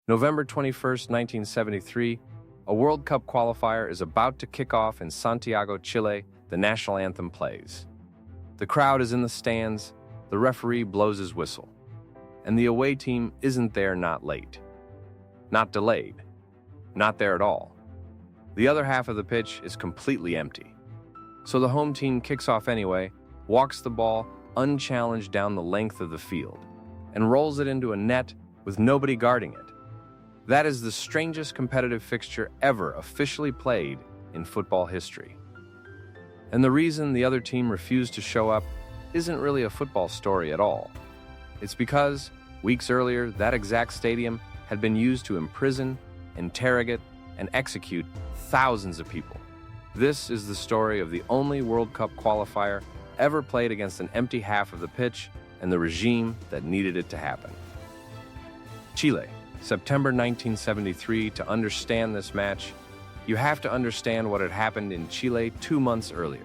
November 21st, 1973, a World Cup qualifier is about to kick off in Santiago, Chile. The national anthem plays. The crowd is in the stands, the referee blows his whistle, and the away team isn't there, not late, not delayed, not there at all. The other half of the pitch is completely empty. So the home team kicks off anyway, walks the ball unchallenged down the length of the field, and rolls it into a net with nobody guarding it. That is the strangest competitive fixture ever officially played in football history. And the reason the other team refused to show up isn't really a football story at all. It's because, weeks earlier, that exact stadium had been used to imprison, interrogate, and execute thousands of people. This is the story of the only World Cup qualifier ever played against an empty half of the pitch and the regime that needed it to happen. Chile, September 1973. To understand this match, you have to understand what had happened in Chile 2 months earlier.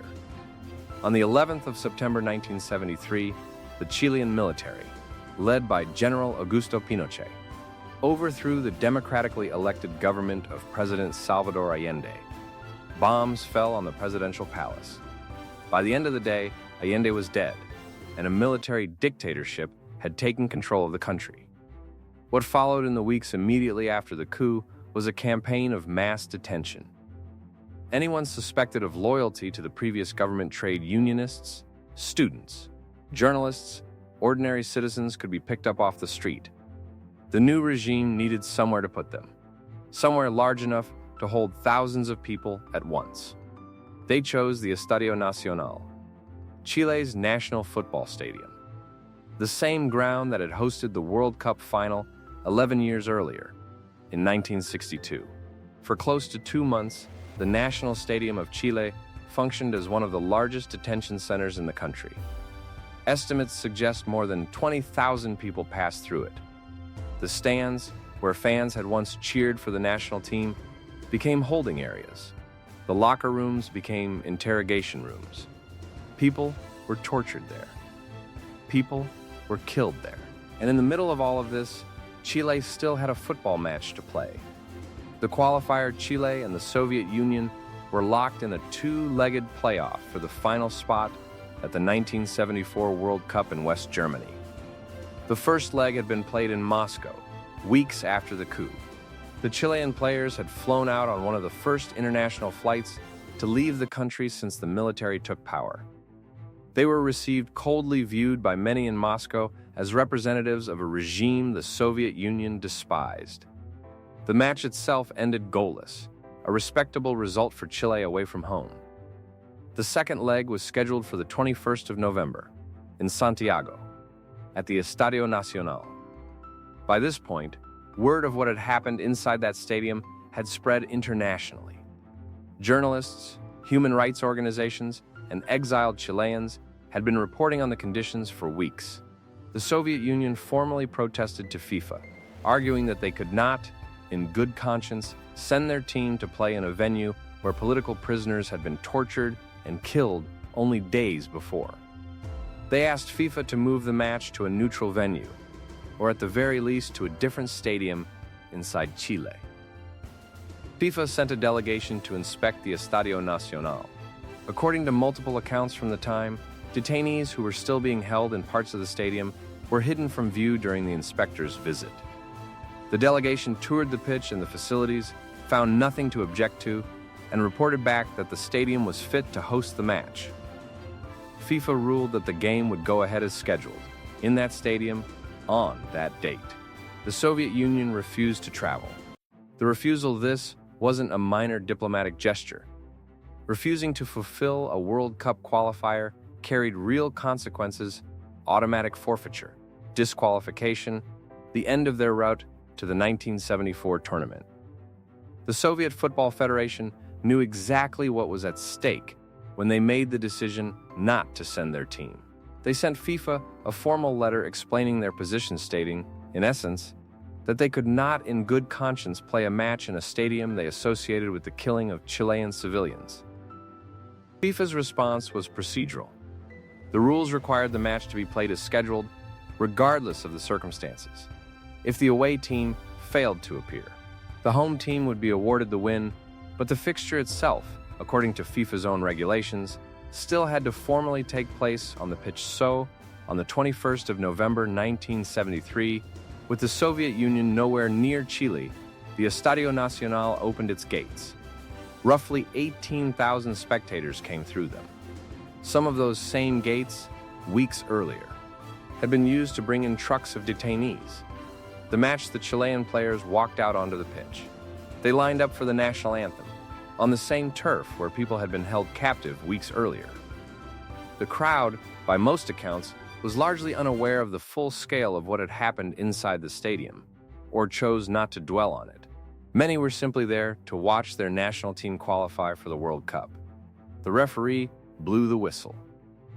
On the 11th of September 1973, the Chilean military, led by General Augusto Pinochet, overthrew the democratically elected government of President Salvador Allende. Bombs fell on the presidential palace. By the end of the day, Allende was dead, and a military dictatorship had taken control of the country. What followed in the weeks immediately after the coup was a campaign of mass detention. Anyone suspected of loyalty to the previous government, trade unionists, students, journalists, ordinary citizens could be picked up off the street. The new regime needed somewhere to put them, somewhere large enough to hold thousands of people at once. They chose the Estadio Nacional, Chile's national football stadium, the same ground that had hosted the World Cup final 11 years earlier, in 1962. For close to 2 months, the National Stadium of Chile functioned as one of the largest detention centers in the country. Estimates suggest more than 20,000 people passed through it. The stands, where fans had once cheered for the national team, became holding areas. The locker rooms became interrogation rooms. People were tortured there. People were killed there. And in the middle of all of this, Chile still had a football match to play. The qualifier, Chile and the Soviet Union, were locked in a 2-legged playoff for the final spot at the 1974 World Cup in West Germany. The first leg had been played in Moscow, weeks after the coup. The Chilean players had flown out on one of the first international flights to leave the country since the military took power. They were received coldly, viewed by many in Moscow as representatives of a regime the Soviet Union despised. The match itself ended goalless, a respectable result for Chile away from home. The second leg was scheduled for the 21st of November, in Santiago, at the Estadio Nacional. By this point, word of what had happened inside that stadium had spread internationally. Journalists, human rights organizations, and exiled Chileans had been reporting on the conditions for weeks. The Soviet Union formally protested to FIFA, arguing that they could not, in good conscience, send their team to play in a venue where political prisoners had been tortured and killed only days before. They asked FIFA to move the match to a neutral venue, or at the very least to a different stadium inside Chile. FIFA sent a delegation to inspect the Estadio Nacional. According to multiple accounts from the time, detainees who were still being held in parts of the stadium were hidden from view during the inspector's visit. The delegation toured the pitch and the facilities, found nothing to object to, and reported back that the stadium was fit to host the match. FIFA ruled that the game would go ahead as scheduled, in that stadium, on that date. The Soviet Union refused to travel. The refusal of this wasn't a minor diplomatic gesture. Refusing to fulfill a World Cup qualifier carried real consequences: automatic forfeiture, disqualification, the end of their route to the 1974 tournament. The Soviet Football Federation knew exactly what was at stake when they made the decision not to send their team. They sent FIFA a formal letter explaining their position, stating, in essence, that they could not in good conscience play a match in a stadium they associated with the killing of Chilean civilians. FIFA's response was procedural. The rules required the match to be played as scheduled, regardless of the circumstances. If the away team failed to appear. The home team would be awarded the win, but the fixture itself, according to FIFA's own regulations, still had to formally take place on the pitch. So, on the 21st of November 1973, with the Soviet Union nowhere near Chile, the Estadio Nacional opened its gates. Roughly 18,000 spectators came through them. Some of those same gates, weeks earlier, had been used to bring in trucks of detainees. The match, the Chilean players walked out onto the pitch. They lined up for the national anthem, on the same turf where people had been held captive weeks earlier. The crowd, by most accounts, was largely unaware of the full scale of what had happened inside the stadium, or chose not to dwell on it. Many were simply there to watch their national team qualify for the World Cup. The referee blew the whistle.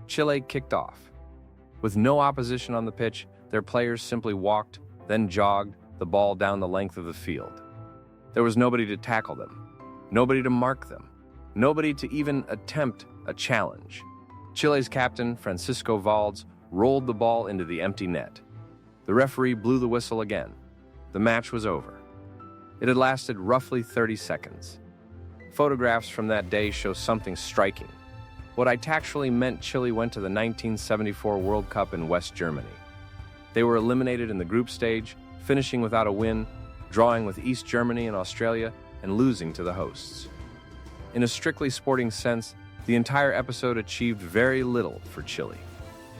Chile kicked off. With no opposition on the pitch, their players simply walked, then jogged the ball down the length of the field. There was nobody to tackle them, nobody to mark them, nobody to even attempt a challenge. Chile's captain, Francisco Valdes, rolled the ball into the empty net. The referee blew the whistle again. The match was over. It had lasted roughly 30 seconds. Photographs from that day show something striking. What I tactually meant Chile went to the 1974 World Cup in West Germany. They were eliminated in the group stage, finishing without a win, drawing with East Germany and Australia, and losing to the hosts. In a strictly sporting sense, the entire episode achieved very little for Chile.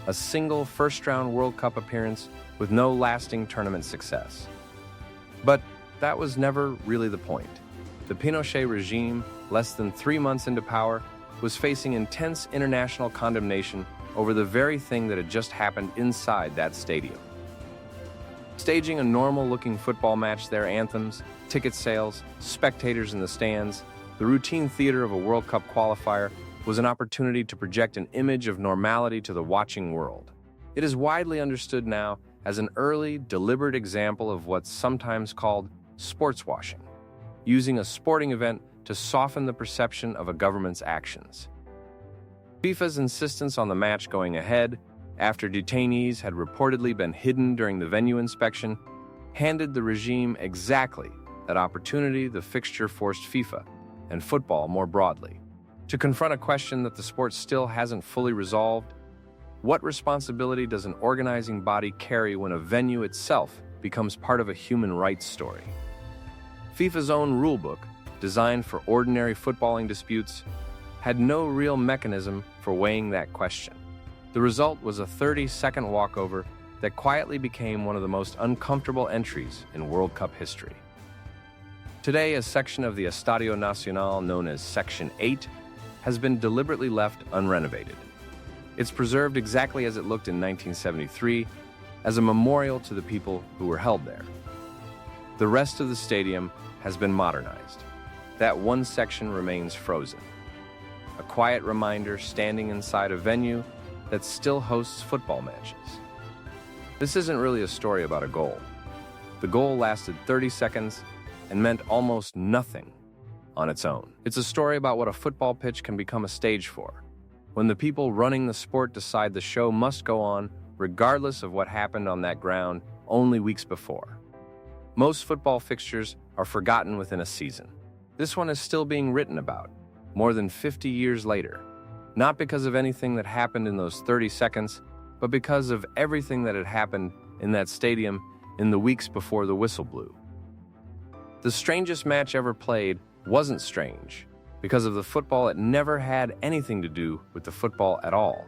A single first-round World Cup appearance with no lasting tournament success. But that was never really the point. The Pinochet regime, less than 3 months into power, was facing intense international condemnation over the very thing that had just happened inside that stadium. Staging a normal-looking football match, their anthems, ticket sales, spectators in the stands, the routine theater of a World Cup qualifier was an opportunity to project an image of normality to the watching world. It is widely understood now as an early, deliberate example of what's sometimes called sports washing, using a sporting event to soften the perception of a government's actions. FIFA's insistence on the match going ahead, after detainees had reportedly been hidden during the venue inspection, handed the regime exactly that opportunity the fixture forced FIFA, and football more broadly, to confront a question that the sport still hasn't fully resolved. What responsibility does an organizing body carry when a venue itself becomes part of a human rights story? FIFA's own rulebook, designed for ordinary footballing disputes, had no real mechanism for weighing that question. The result was a 30-second walkover that quietly became one of the most uncomfortable entries in World Cup history. Today, a section of the Estadio Nacional known as Section 8 has been deliberately left unrenovated. It's preserved exactly as it looked in 1973, as a memorial to the people who were held there. The rest of the stadium has been modernized. That one section remains frozen. A quiet reminder standing inside a venue that still hosts football matches. This isn't really a story about a goal. The goal lasted 30 seconds and meant almost nothing on its own. It's a story about what a football pitch can become a stage for, when the people running the sport decide the show must go on regardless of what happened on that ground only weeks before. Most football fixtures are forgotten within a season. This one is still being written about, more than 50 years later, not because of anything that happened in those 30 seconds, but because of everything that had happened in that stadium in the weeks before the whistle blew. The strangest match ever played wasn't strange because of the football. It never had anything to do with the football at all.